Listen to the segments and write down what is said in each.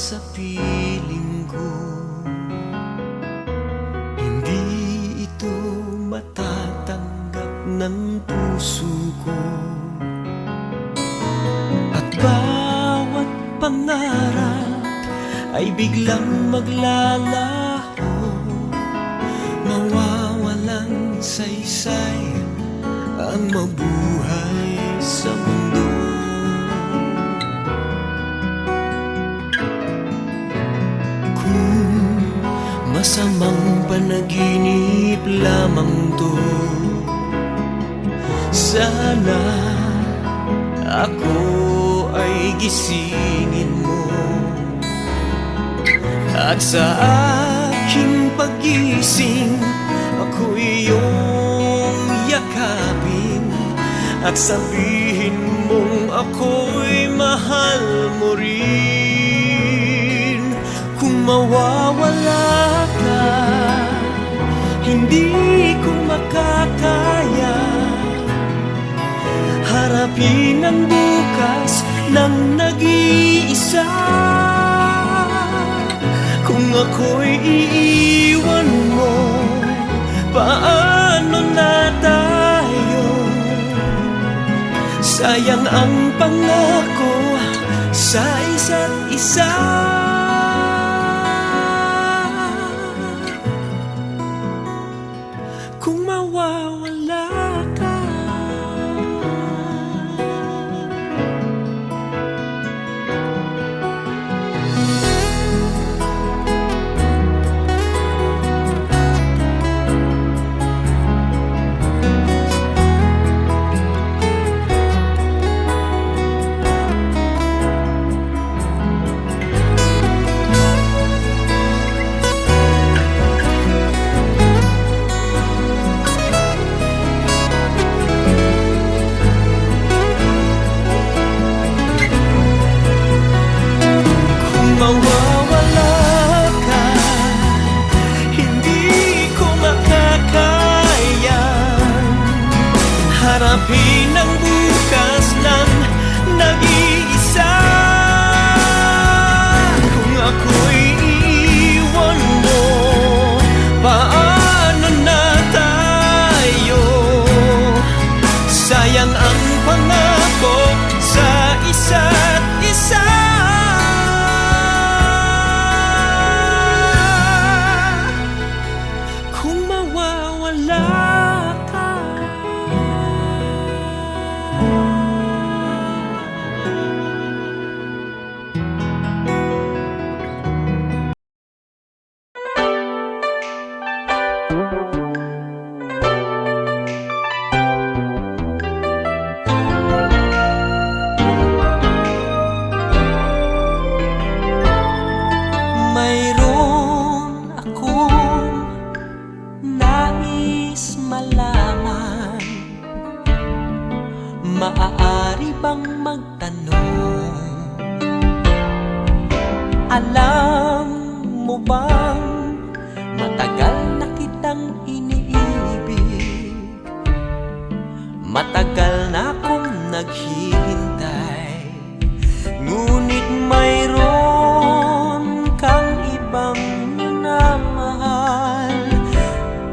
sa piling ko. Hindi ito matatanggap ng puso ko. At bawat pangarap ay biglang maglalaho, mawawalang saysay ang mabuhay sa mundo. Kung masamang panaginip lamang to, sana ako ay gisingin mo. At sa aking pagising, ako iyong yakapin at sabihin mong ako'y mahal mo rin. Kung mawawala ka, hindi ko makakaya harapin ang bukas ng nag-iisa. Kung ako'y iiwan mo, paano na tayo? Sayang ang pangako sa isa't isa. Kung mawawala ka, mawawala ka, hindi ko makakaya harapin ang bukas ng nag-iisa. Kung ako'y iiwan mo, paano na tayo? Sayang ang pangako sa isa't isa. Mayroon akong nais malaman, maaari bang magtanong? Alam mo bang matagal na kitang iniibig? Matagal na akong naghihintay, ngunit mayroon kang ibang minamahal.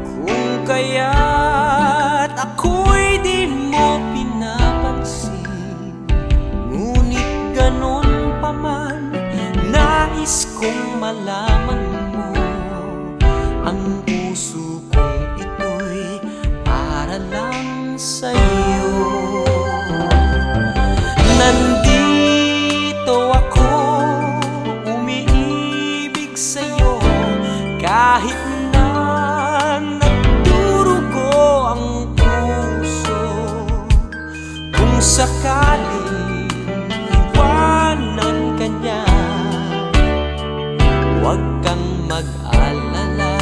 Kung kaya't ako'y di mo pinapansin, ngunit ganon pa man, nais kong malaman mo, ang puso kong ito'y para lang sa'yo. Nandito ako, umiibig sa'yo, kahit na nagdurugo ang puso. Kung sakaling iwanan ka niya, huwag kang mag-alala,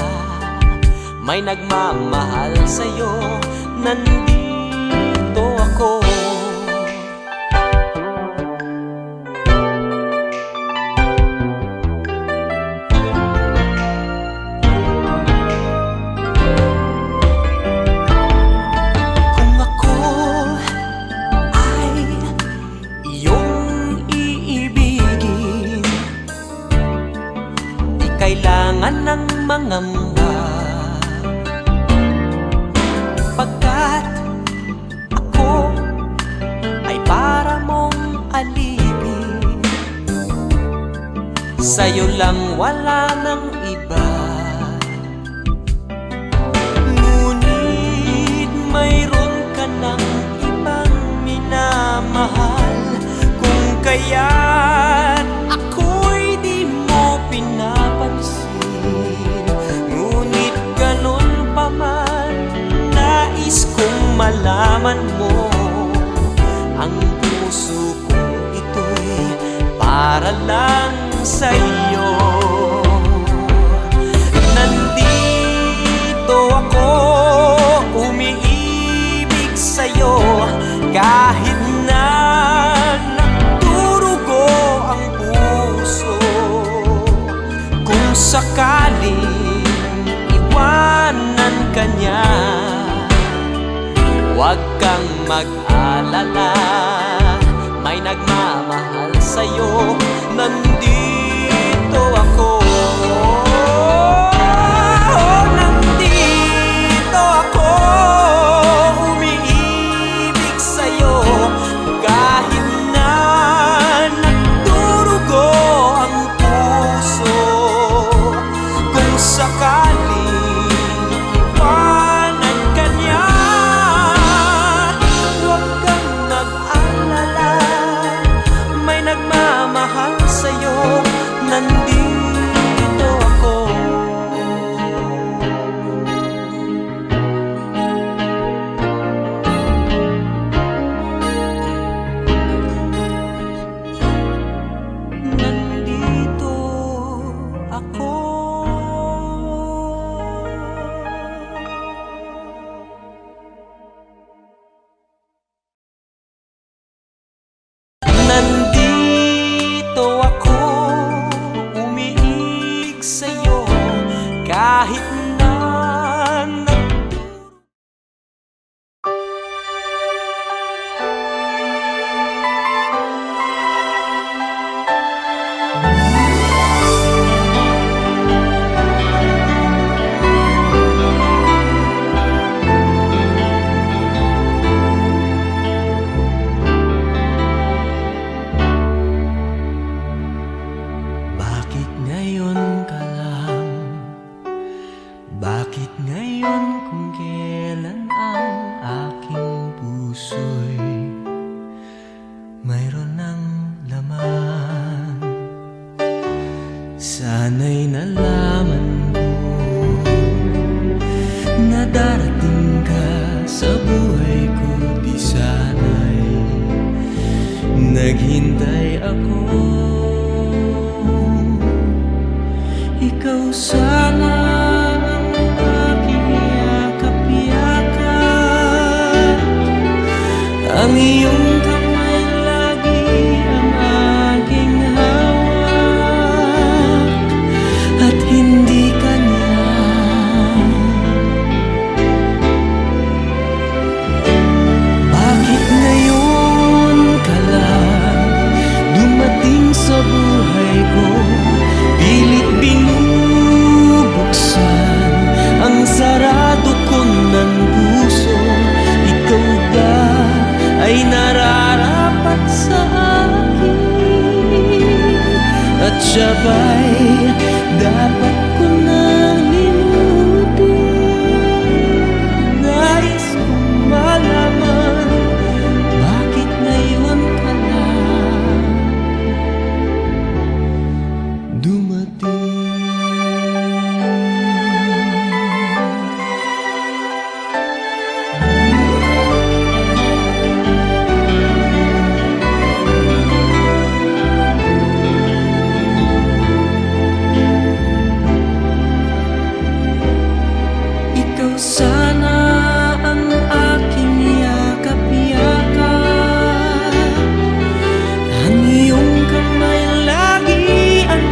may nagmamahal sa'yo. Nandito ako. sa'yo lang wala ng iba. Ngunit mayroon ka ng ibang minamahal, kung kaya't ako'y di mo pinapansin. Ngunit ganun pa man, nais kong malaman mo, ang puso kong ito'y para lang sa'yo. Nandito ako, umiibig sa'yo, kahit na nagdurugo ang puso. Kung sakaling iwanan ka niya, huwag kang mag-alala, may nagmamahal sa'yo. Nandito ako, nandito ako, umiibig sa'yo, kahit na nagdurugo ang puso. Kung sakaling iwanan ka niya, huwag kang mag-alala, may nagmamahal sa'yo. Nandito ako. Nandito ako. Nandito ako, umiig sa'yo, kahit na bakit ngayon ka lang? Bakit ngayon kung kailan ang aking puso'y mayroon ng laman? Sana'y nalaman ko na darating ka sa buhay ko, di sana'y naghintay ako. Ikaw sana ang aking yakap-yakap, ang iyong kamay lagi ang aking hawak, at hindi ka niya. Bakit ngayon ka lang dumating sa buhay ko? Pilit binubuksan ang sarado ko ng puso. Ikaw ba ay nararapat sa akin? At siya ba'y dapat ko nang limutin? Nais kong malaman, bakit ngayon ka lang dumating? Ikaw sana ang aking yakap-yakap, ang iyong kamay lagi ang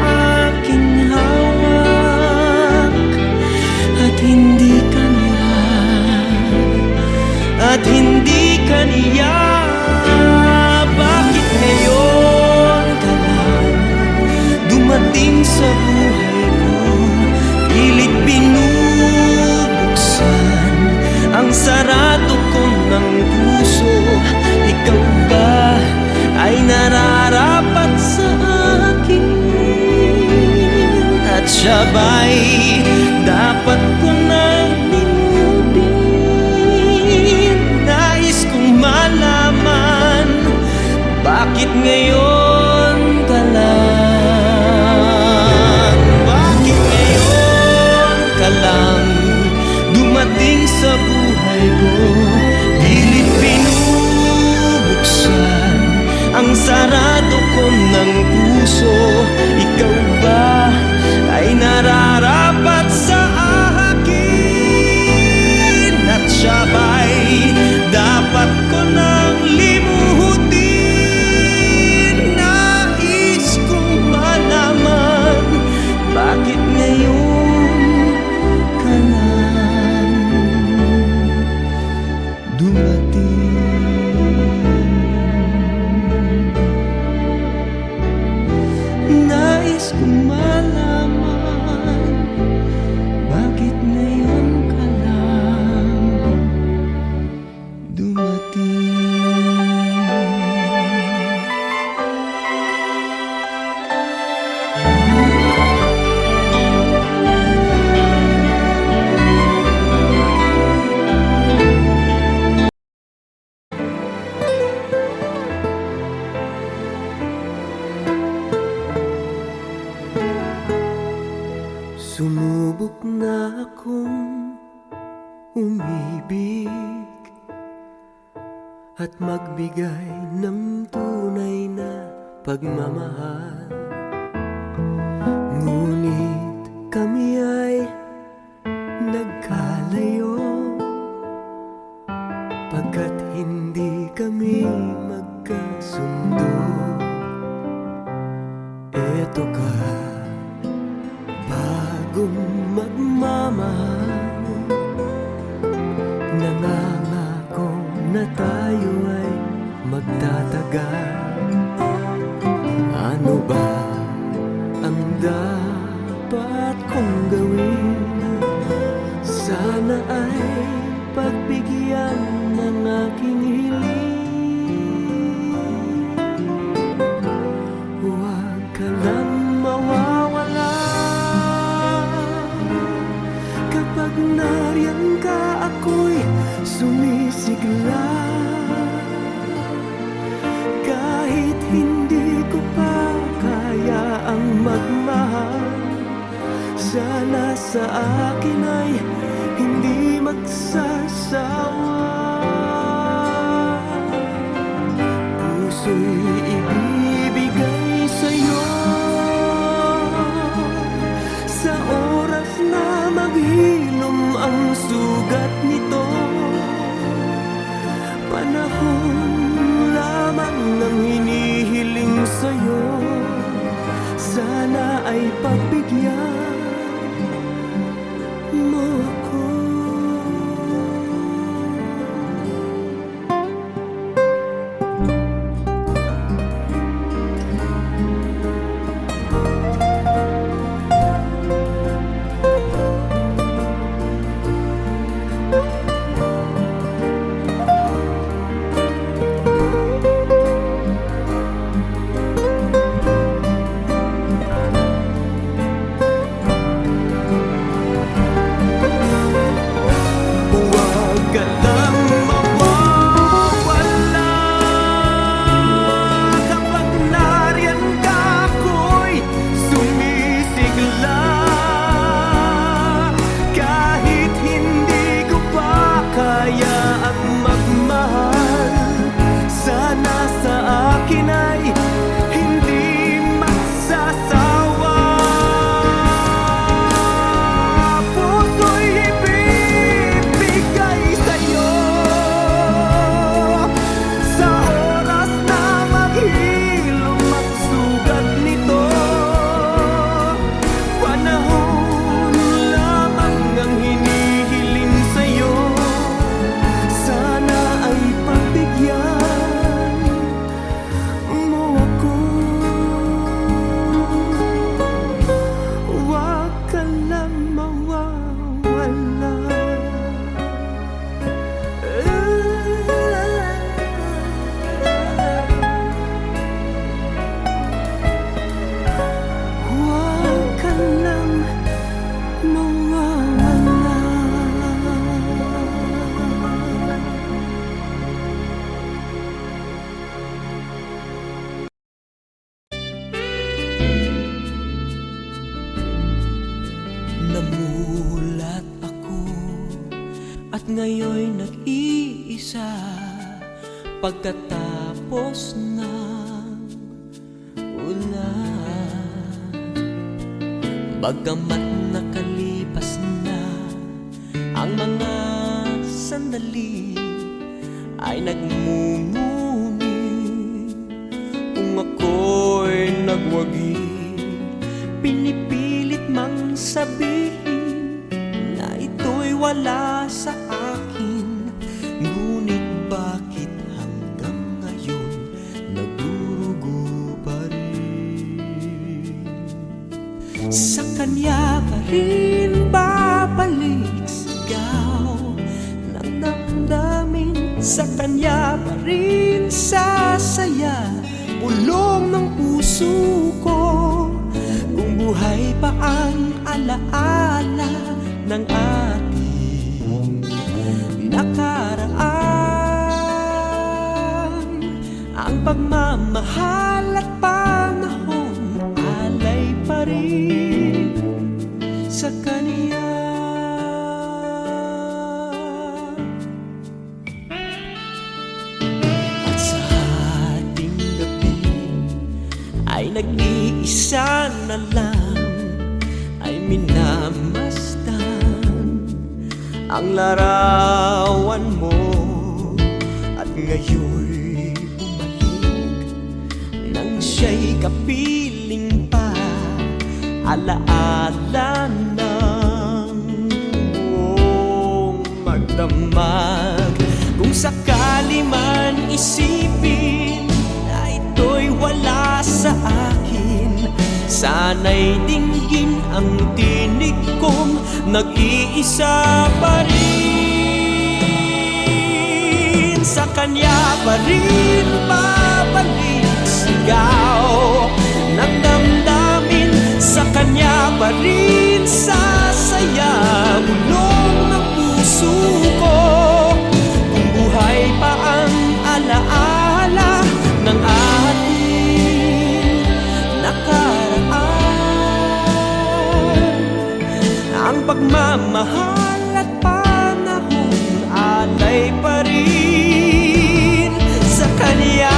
aking hawak, at hindi ka niya, at hindi ka niya. Bakit ngayon ka lang dumating sa buhay ko? Pilit binubuksan ang sarado ko ng puso. Ikaw ba ay nararapat sa akin? siya ba'y dapat ko nang limutin? Nais kong malaman, bakit ngayon ka lang? Bakit ngayon ka lang dumating sa buhay ko? Pilit binubuksan ang sarado ko ng puso. Ikaw ba ay nararapat sa akin? At siya ba'y dapat ko nang limutin? Nais kong malaman, bakit ngayon ka lang dumating? Nais kong malaman, bakit ngayon ka lang dumating? Sumubok na akong umibig at magbigay ng tunay na pagmamahal. Ngunit kami ay nagkalayo, pagkat hindi kami magkasundo. Eto ka, bagong magmamahal, nangangako na tayo ay magtatagal. Ano ba ang dapat kong gawin? Sana ay pagbigyan ng aking hiling. Huwag ka lang mawawala. Kapag nariyan ka, ako'y sumisigla. Kahit hindi ko pa kaya ang magmahal, sana sa akin ay hindi magsasawa. Puso'y ibibigay sa'yo sa oras na maghilom ang sugat nito. Panahon lamang ang hinihiling sa'yo, sana ay pagbigyan mo ako. ngayon'y nag-iisa pagkatapos ng ulan. Bagamat nakalipas na ang mga sandali, ay nagmumuni kung ako'y nagwagi. Pinipilit mang sabihin na ito'y wala sa akin, ngunit bakit hanggang ngayon nagdurugo pa rin? Sa kanya pa rin babalik sigaw ng damdamin, sa kanya pa rin sasaya bulong ng puso ko. Kung buhay pa ang alaala ng ating nakaraan, ang pagmamahal at panahon alay pa rin sa kanya. At sa ating gabi ay nag-iisa na lang, ay minamasdan ang larawan mo. At ngayon'y bumalik nang siya'y kapiling pa, alaala ng buong magdamag. Kung sakali man isipin na ito'y wala sa akin, sana'y dinggin ang tinig kong nag-iisa pa rin. Sa kanya pa rin babalik sigaw ng damdamin, sa kanya pa rin sasaya bulong ng puso ko. Kung buhay pa ang alaala ng ating nakaraan, ang pagmamahal at panahon alay pa rin sa kanya.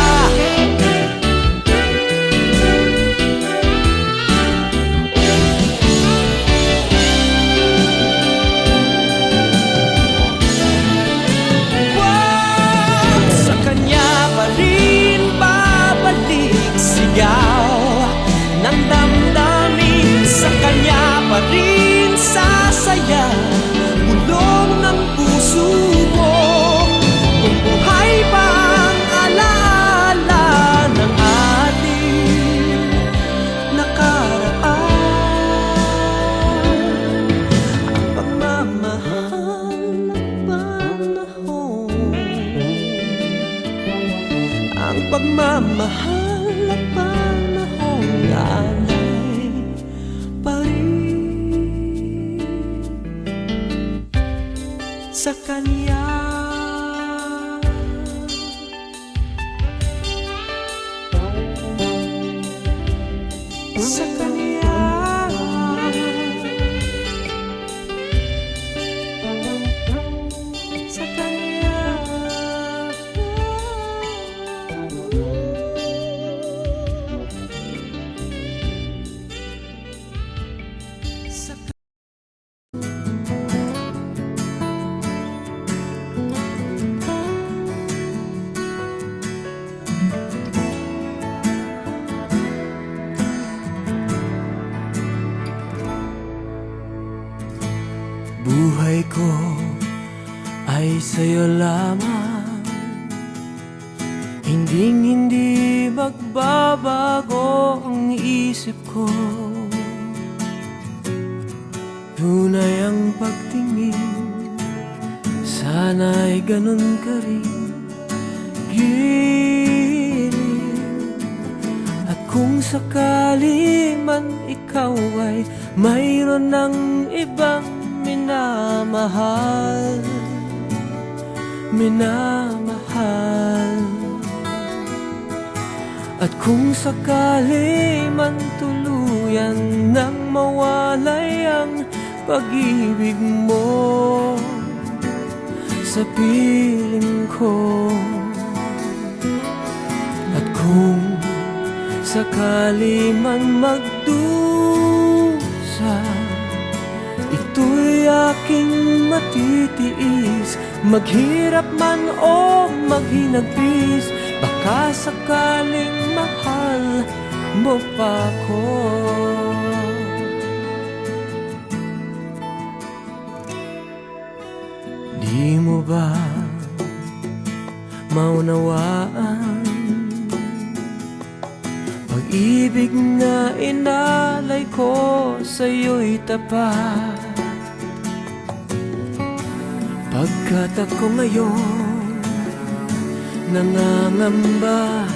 Sa kanya pa rin babalik sigaw ng damdamin, sa kanya pa rin sasaya bulong ng puso ko. Kung buhay pa ang alaala ng ating nakaraan, ang pagmamahal at panahon, ang pagmamahal at panahon alay pa rin sa kanya. Sa kanya, sa kanya, sa buhay ko ay sa'yo lamang, hindi magbabago ang isip ko. Tunay ang pagtingin, sana'y ganun ka rin, giliw. At kung sakali man ikaw ay mayroon ng ibang minamahal, at kung sakali man tuluyan nang mawalay ang pag-ibig mo, sa piling ko. At kung sakali man magdusa, ito'y aking matitiis. Maghirap man o maghinagpis, baka sakaling mahal mo pa ko. Di mo ba maunawaan pag-ibig na inalay ko sa'yo'y tapat? Pagkat ako ngayon nangangamba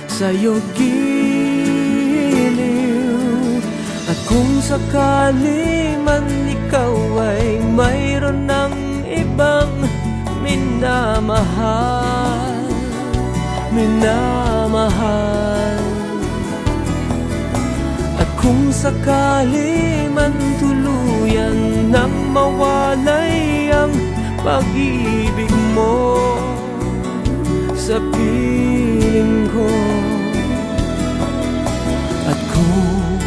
sa'yo giliw. At kung sakali man ikaw ay mayroon ng ibang minamahal, minamahal. At kung sakali man tuluyan nang mawalay ang pag-ibig mo sa piling ko, at kung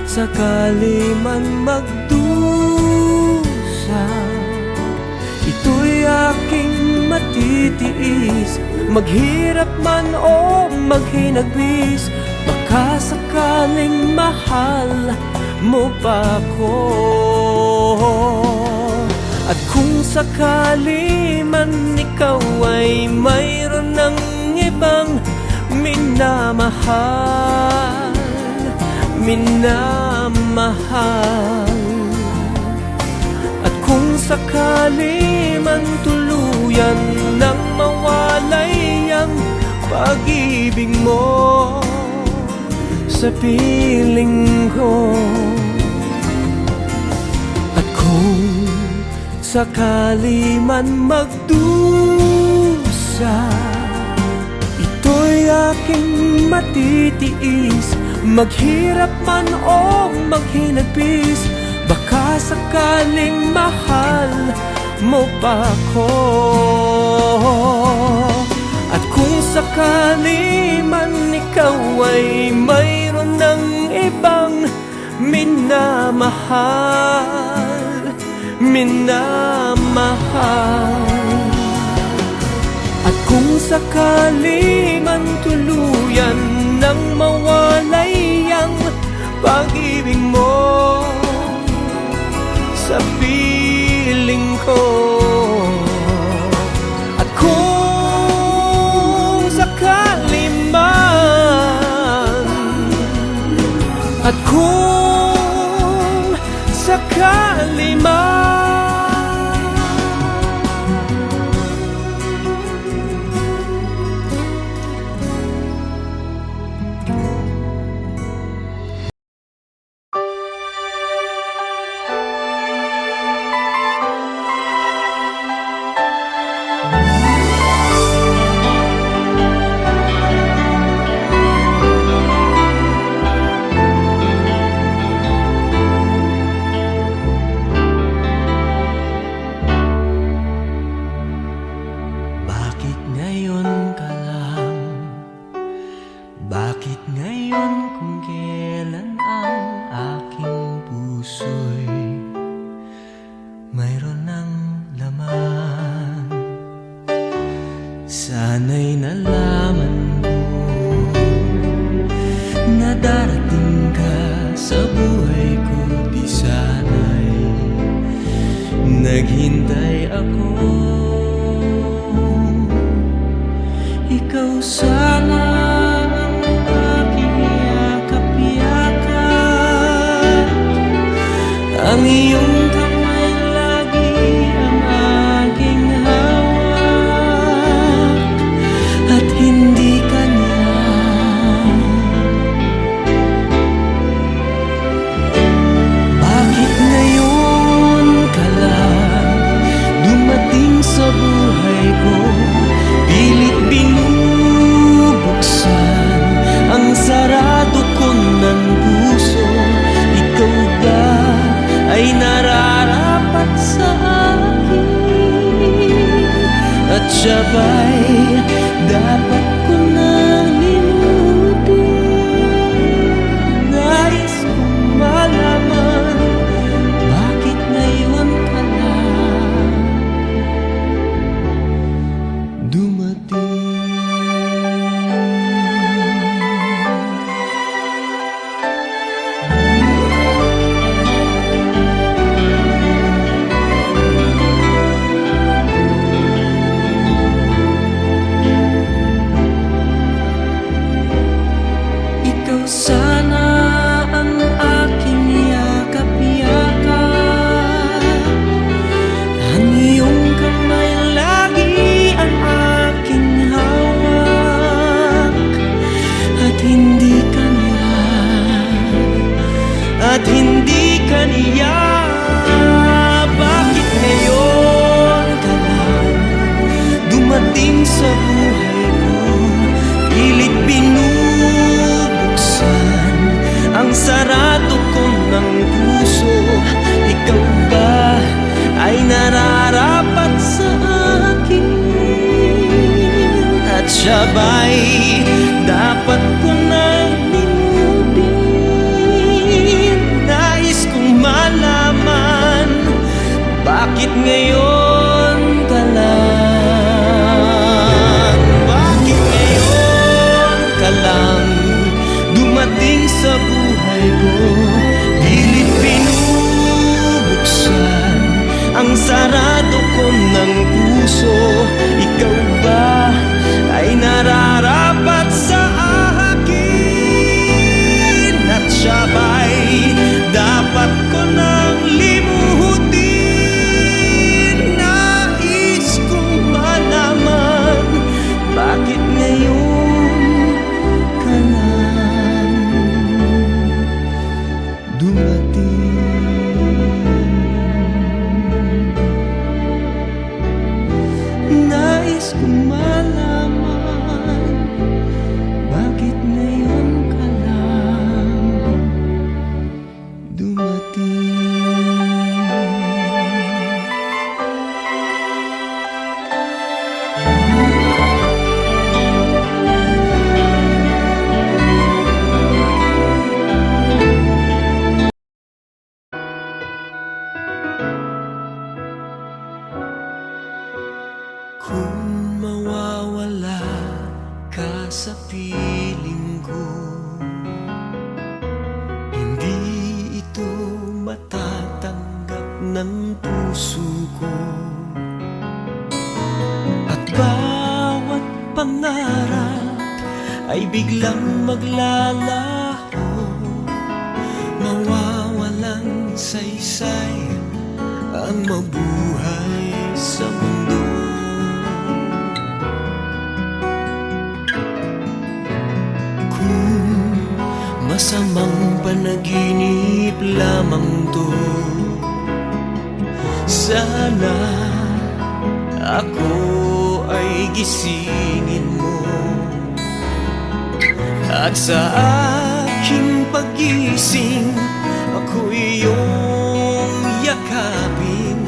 sakali man magdusa, ito'y aking matitiis. Maghirap man o maghinagpis, baka sakaling mahal mo pa ko. At kung sakali man ikaw ay mayroon ng ibang minamahal, minamahal. At kung sakali man tuluyan nang mawalay ang pag-ibig mo sa piling ko, at kung sakali man magdusa, ito'y aking matitiis. Maghirap man o maghinagpis, baka sakaling mahal mo pa ko. At kung sakali man ikaw ay mayroon ng ibang minamahal, minamahal. At kung sakali man tuluyan nang mawalay ang pag-ibig mo sa piling ko, at kung sakali man, at kung sakali man, sana'y nalaman ko na darating ka sa buhay ko. Di sana'y naghintay ako, ikaw sana ang aking yakap-yakap. Ang iyong kamay lagi ang aking hawak, at hindi ka na. Bakit ngayon ka lang dumating sa buhay ko? Pilit binubuksan sabay dapat ko nang limutin. Nais kong malaman bakit ngayon ka lang dumating. Ikaw sana ang aking yakap-yakap, ang iyong kamay lagi ang aking hawak. At hindi ka niya, bakit ngayon ka lang dumating sa buhay ko? Pilit binubuksan ang sarado ko ng puso. Ikaw ba ay nararapat sa akin? At sabay dapat ko nang limutin. Nais kong malaman bakit ngayon ka lang, bakit ngayon ka lang dumating sa buhay ko. Pilit binubuksan ang sarado ko ng puso. Ikaw ba ay nararapat sa akin? At sabay dapat ko nang limutin. Nais kong malaman bakit ngayon ka lang dumating. Nais kong malaman bakit ngayon ka lang dumating. Kung mawawala ka sa piling ko, hindi ito matatanggap ng puso ko. At bawat pangarap ay biglang maglalaho, mawawalang saysay ang mabuhay sa mundo. Masamang panaginip lamang to, sana ako ay gisingin mo. At sa aking pagising, ako'y iyong yakapin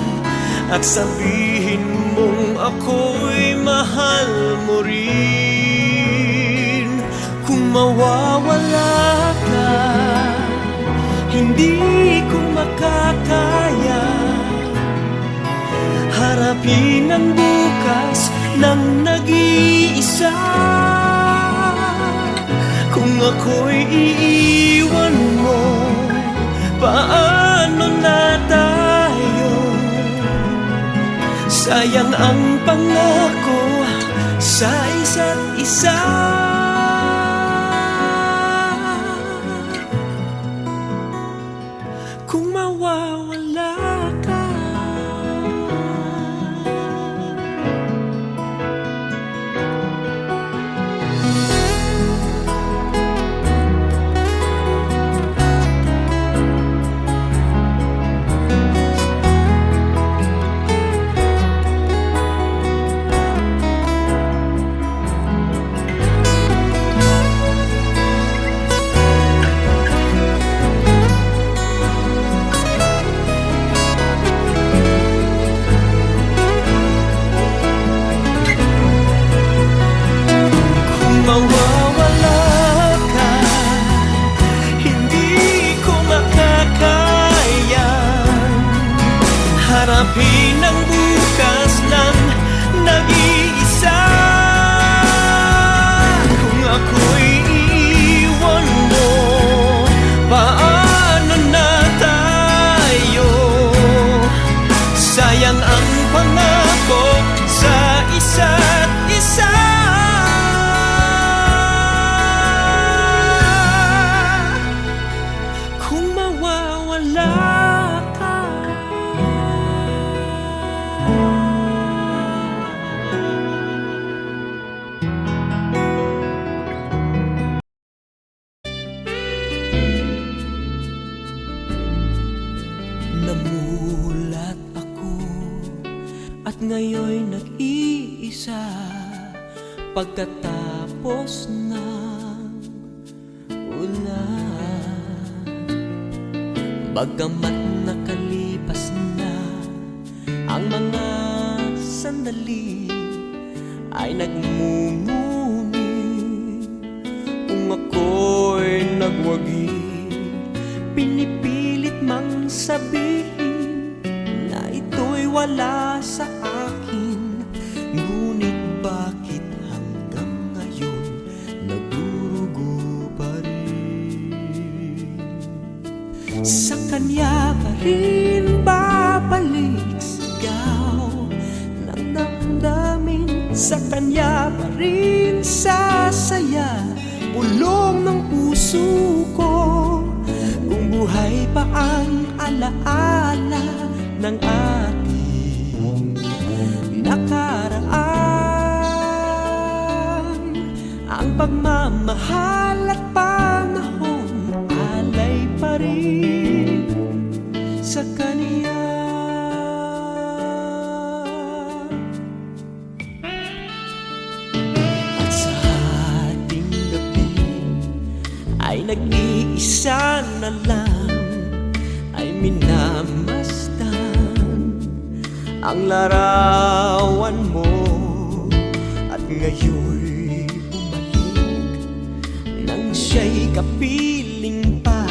at sabihin mong ako'y mahal mo rin. Kung mawawala ka, hindi ko makakaya harapin ang bukas ng nag-iisa. Kung ako'y iiwan mo, paano na tayo? Sayang ang pangako sa isa't isa. Kung mawawala ka, mag-isa pagkatapos ng ulan. Bagamat nakalipas na ang mga sandali, ay nagmumuni kung ako'y nagwagi. Pinipilit mang sabihin na ito'y wala sa akin, ngunit bakit hanggang ngayon nagdurugo pa rin? Sa kanya pa rin babalik sigaw ng damdamin, sa kanya pa rin sasaya bulong ng puso ko. Kung buhay pa ang alaala ng ating nakaraan, ang pagmamahal at panahon alay pa rin sa kanya. At sa ating gabi ay nag-iisa na lang, ay minamasdan ang larawan mo. At ngayon'y bumalik nang siya'y kapiling pa,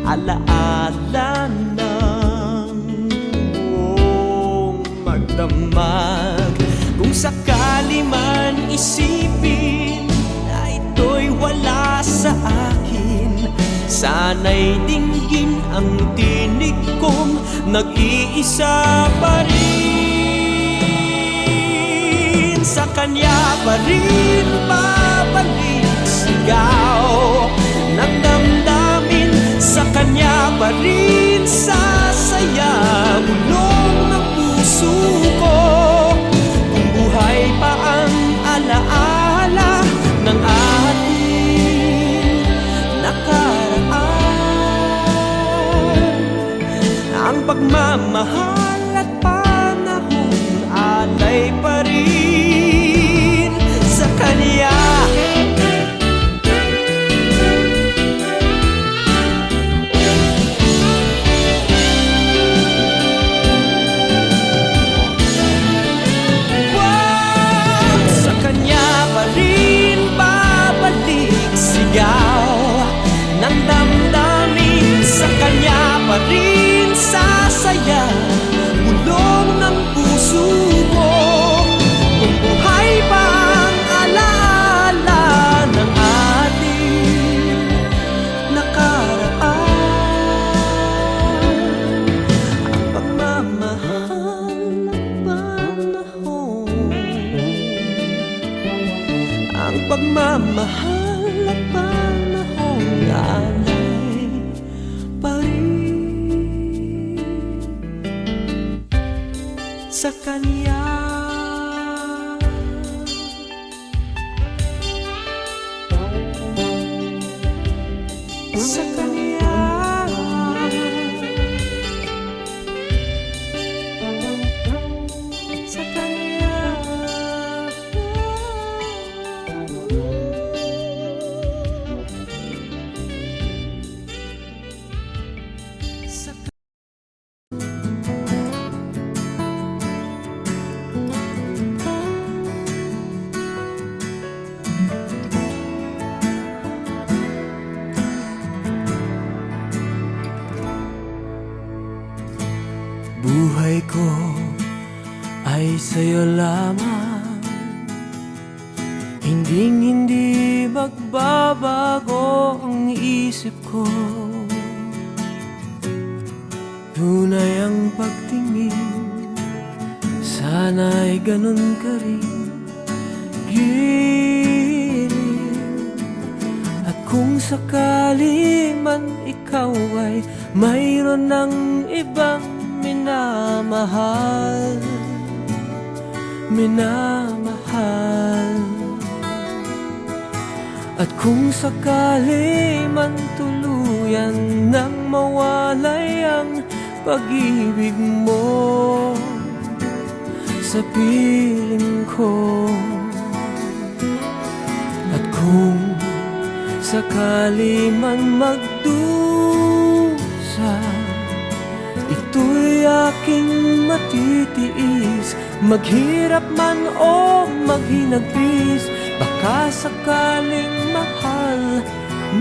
alaala ng buong magdamag. Kung sakali man isipin na ito'y wala sa akin, sana'y dinggin ang tinig kong nag-iisa pa rin. Sa kanya pa rin babalik sigaw ng damdamin, sa kanya pa rin sasaya bulong ng puso ko. Kung buhay pa ang alaala ng ating nakaraan, ang pagmamahal at panahon alay pa rin sa kanya. Sa kanya pa rin babalik sigaw ng damdamin, sa kanya pa rin sasaya bulong ng puso ko. Kung buhay pa ang alaala ng ating nakaraan, ang pagmamahal at panahon, ang pagmamahal at panahon alay pa rin sa kanya. Sa kanya, sa kanya, sa buhay ko ay sa'yo lamang, hindi magbabago ang isip ko. Tunay ang pagtingin, sana'y ganun ka rin, giliw. At kung sakali man ikaw ay mayroon ng ibang minamahal, at kung sakali man tuluyan nang mawalay ang pag-ibig mo, sa piling ko. At kung sakali man magdusa, ito'y aking matitiis. Maghirap man o maghinagpis, baka sakaling mahal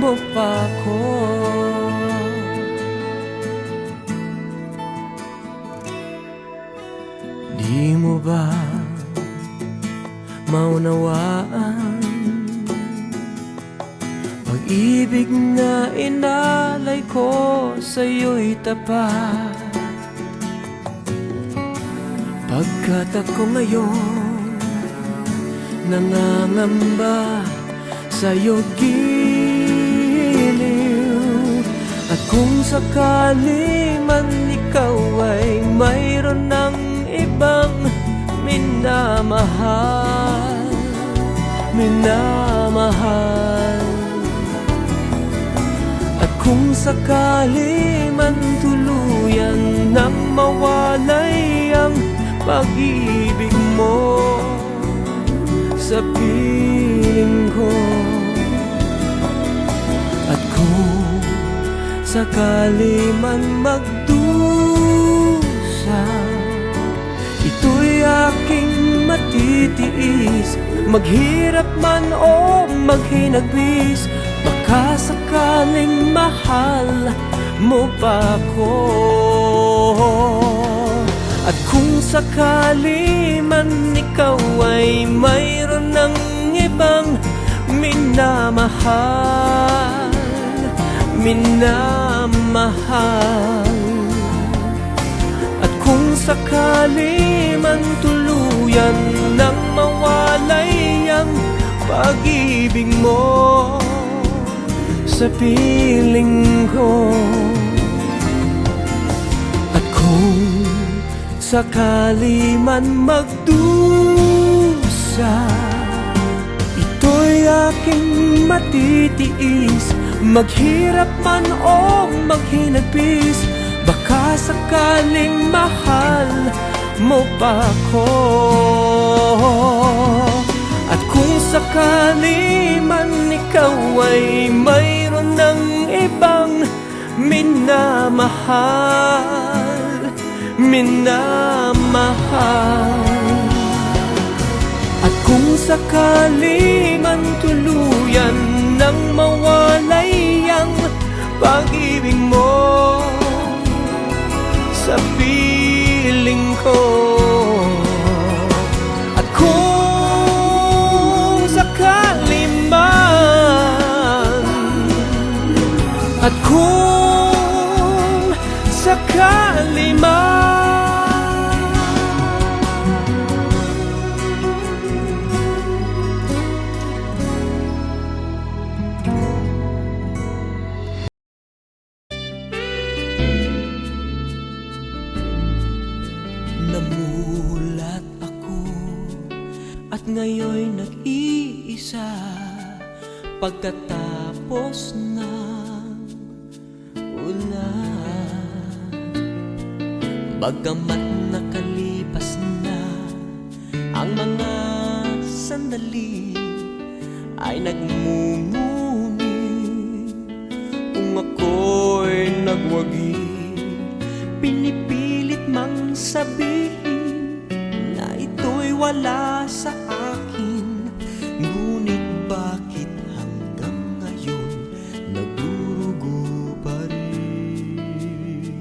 mo pa ko. Di mo ba maunawaan pag-ibig na inalay ko sa'yo'y tapat? Pagkat ako ngayon nangangamba sa'yo giliw. At kung sakali man ikaw ay mayroon ng ibang minamahal, minamahal. At kung sakali man tuluyan nang mawalay ang pag-ibig mo sa piling ko, at kung sakali man magdusa, ito'y aking matitiis. Maghirap man o maghinagpis, baka sakaling mahal mo pa ko. At kung sakali man ikaw ay mayroon ng ibang minamahal, minamahal. At kung sakali man tuluyan nang mawalay ang pag-ibig mo sa piling ko, at kung sakali man magdusa, ito'y aking matitiis. Maghirap man o maghinagpis, baka sakaling mahal mo pa ko. At kung sakali man ikaw ay mayroon ng ibang minamahal, minamahal. At kung sakali man tuluyan nang mawalay ang pag-ibig mo sa piling ko, at kung sakali man, at kung sakali man, namulat ako at ngayon nag-iisa pagkatapos ng ulan. Bagamat nakalipas na ang mga sandali, ay nagmumuni kung ako'y nagwagi. Pinipilit mang sabihin na ito'y wala sa akin, ngunit bakit hanggang ngayon nagdurugo pa rin?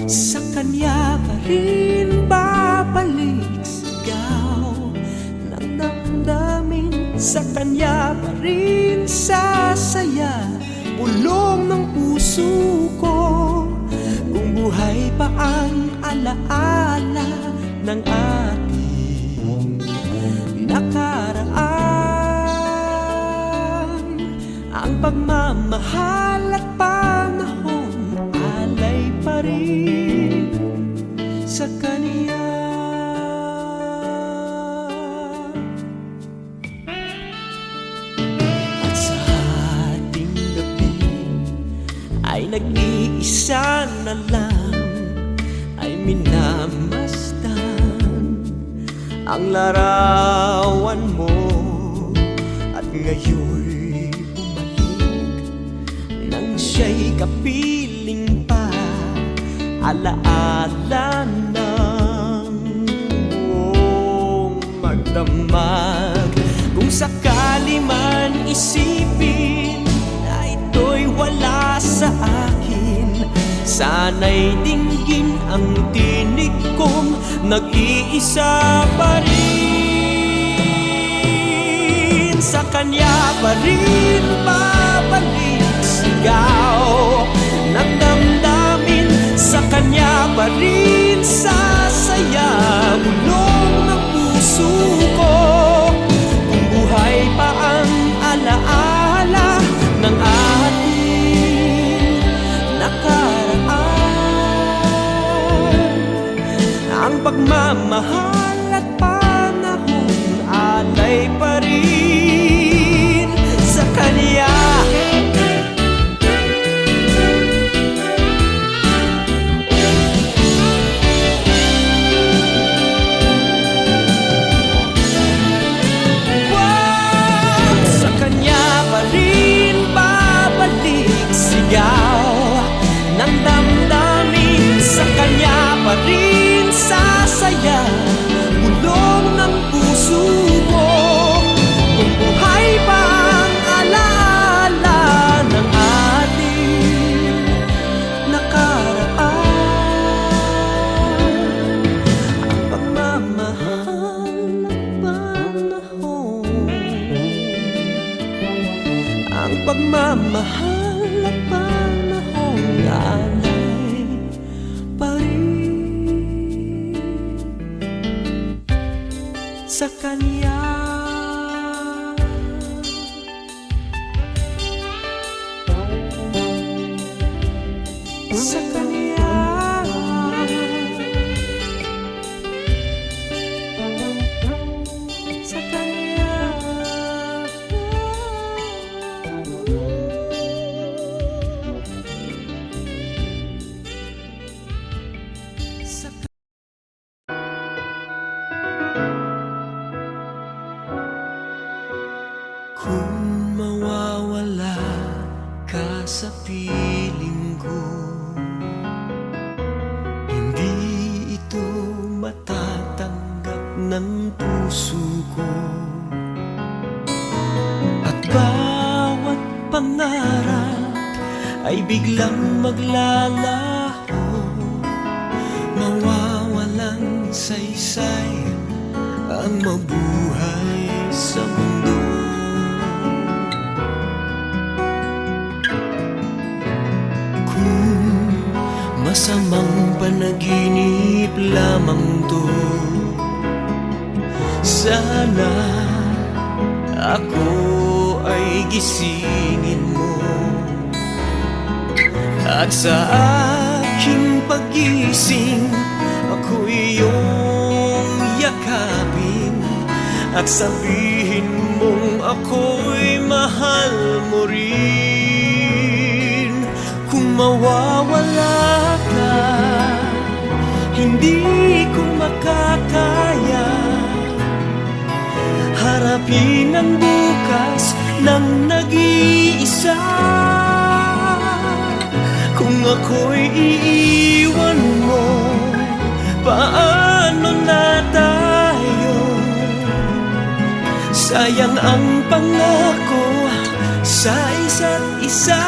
Sa kanya pa rin babalik sigaw ng damdamin, sa kanya pa rin sasaya bulong ng puso ko. Kung buhay pa ang alaala ng ating nakaraan, ang pagmamahal at panahon alay pa rin sa kaniya. At sa ating gabi ay nag-iisa na lang, ay minamasdan ang larawan mo, at ngayon'y bumalik nang siya'y kapiling pa, alaala ng buong magdamag. Kung sakali man isipin na ito'y wala sa akin, sana'y dinggin ang tinig kong nag-iisa pa rin. Sa kanya pa rin babalik sigaw ng damdamin, sa kanya pa rin sasaya bulong ng puso ko. Kung buhay pa ang alaala ng ating nakaraan, ang pagmamahal at panahon alay pa rin sa kanya. Sa kanya pa rin babalik sigaw ng damdamin, sa kanya pa rin sasaya bulong ng puso ko. Kung buhay pa ang alaala ng ating nakaraan, ang pagmamahal at panahon, ang pagmamahal at panahon alay pa rin sa kanya. Sa kanya. Sa kanya. Sa kung mawawala ka sa piling ko, hindi ito matatanggap ng puso ko. At bawat pangarap ay biglang maglalaho, mawawalang saysay ang mabuhay sa mundo. Kung masamang panaginip lamang to, sana ako ay gisingin mo, at sa aking pagising ako'y iyong yakapin, at sabihin mong ako'y mahal mo rin. Kung mawawala ka, hindi ko makakaya harapin ang bukas ng nag-iisa. Kung ako'y iiwan mo, paano na tayo? Sayang ang pangako sa isa't isa.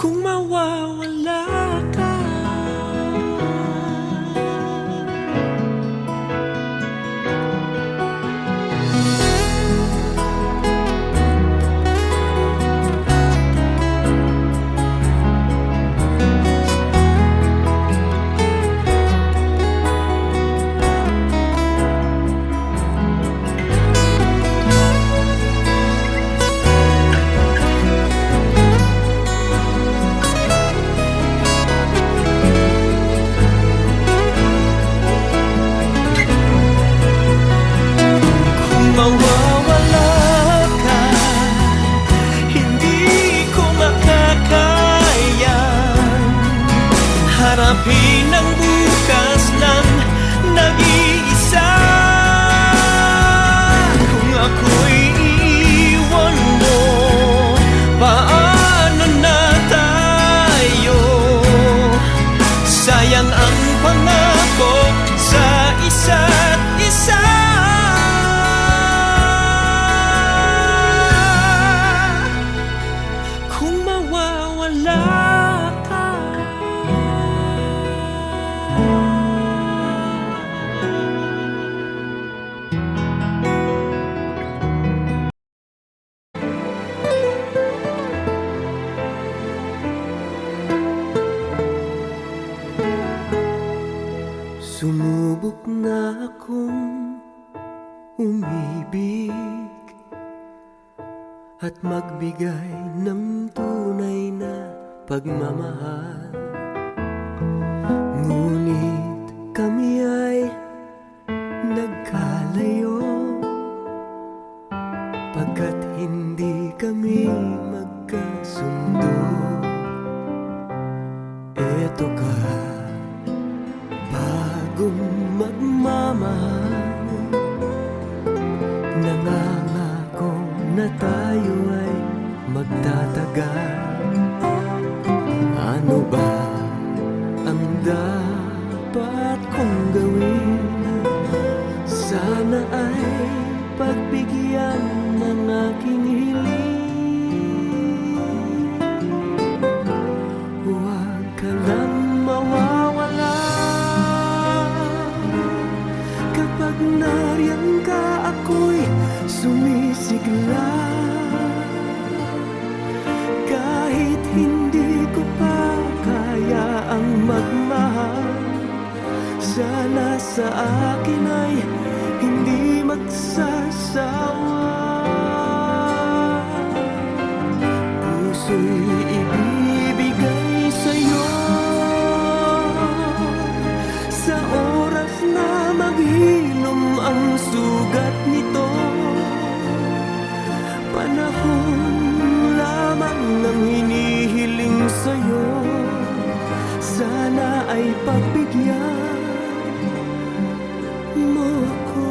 Kung mawawala ka, ng bukas lang nag-iisa. Kung ako'y iiwan mo, paano na tayo? Sayang ang pangako sa isa't isa. Kung mawawala ka, sumubok na akong umibig at magbigay ng tunay na pagmamahal. Ngunit kami ay nagkalayo pagkat hindi kami magkasundo. Eto ka, bagong magmamahal, nangangako na tayo ay magtatagal. Ano ba ang dapat kong gawin? Sana ay pagbigyan ng aking hiling. Huwag ka lang mawawala. Kapag nariyan ka, ako'y sumisigla. Kahit hindi ko pa kaya ang magmahal, sana sa akin ay hindi magsasawa. Puso'y ibibigay sa'yo sa oras na maghilom ang sugat nito. Panahon lamang ang hinihiling sa'yo, sana ay pagbigyan mo ako.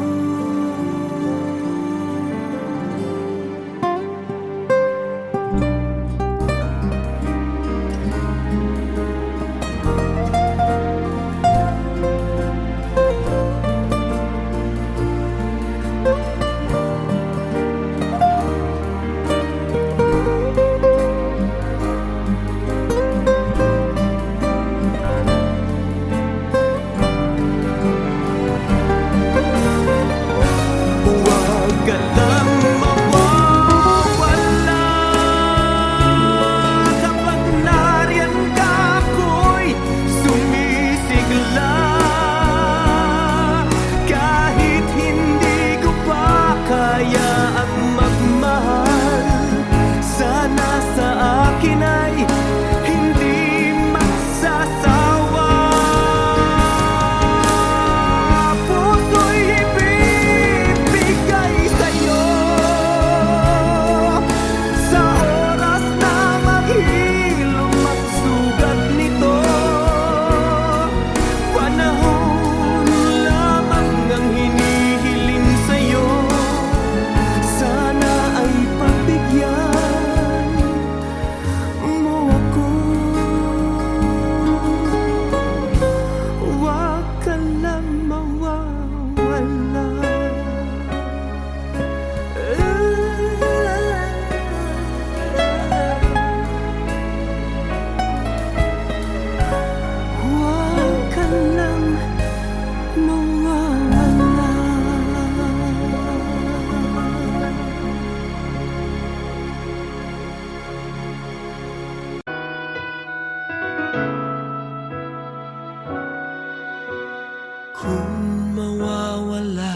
Kung mawawala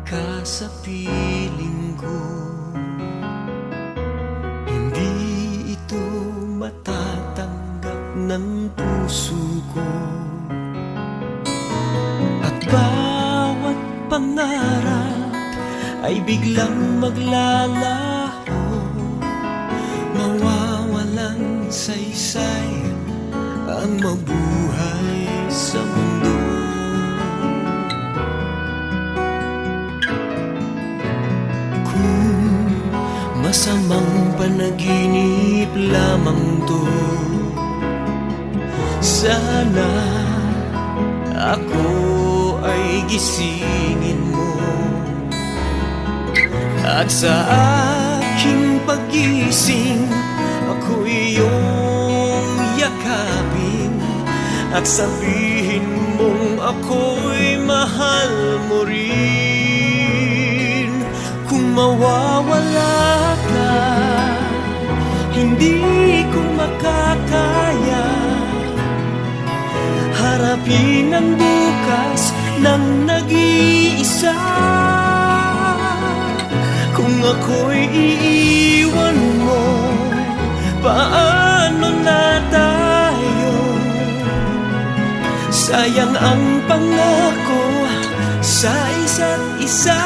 ka sa piling ko, hindi ito matatanggap ng puso ko. At bawat pangarap ay biglang maglalaho, mawawalang saysay ang mabuhay sa mundo. Kung masamang panaginip lamang to, sana ako ay gisingin mo, at sa aking pagising ako iyong yakapin, at sabihin mong ako'y mahal mo rin. Kung mawawala ka, hindi ko makakaya harapin ang bukas ng nag-iisa. Kung ako'y iiwan mo, paano na tayo? Sayang ang pangako sa isa't isa.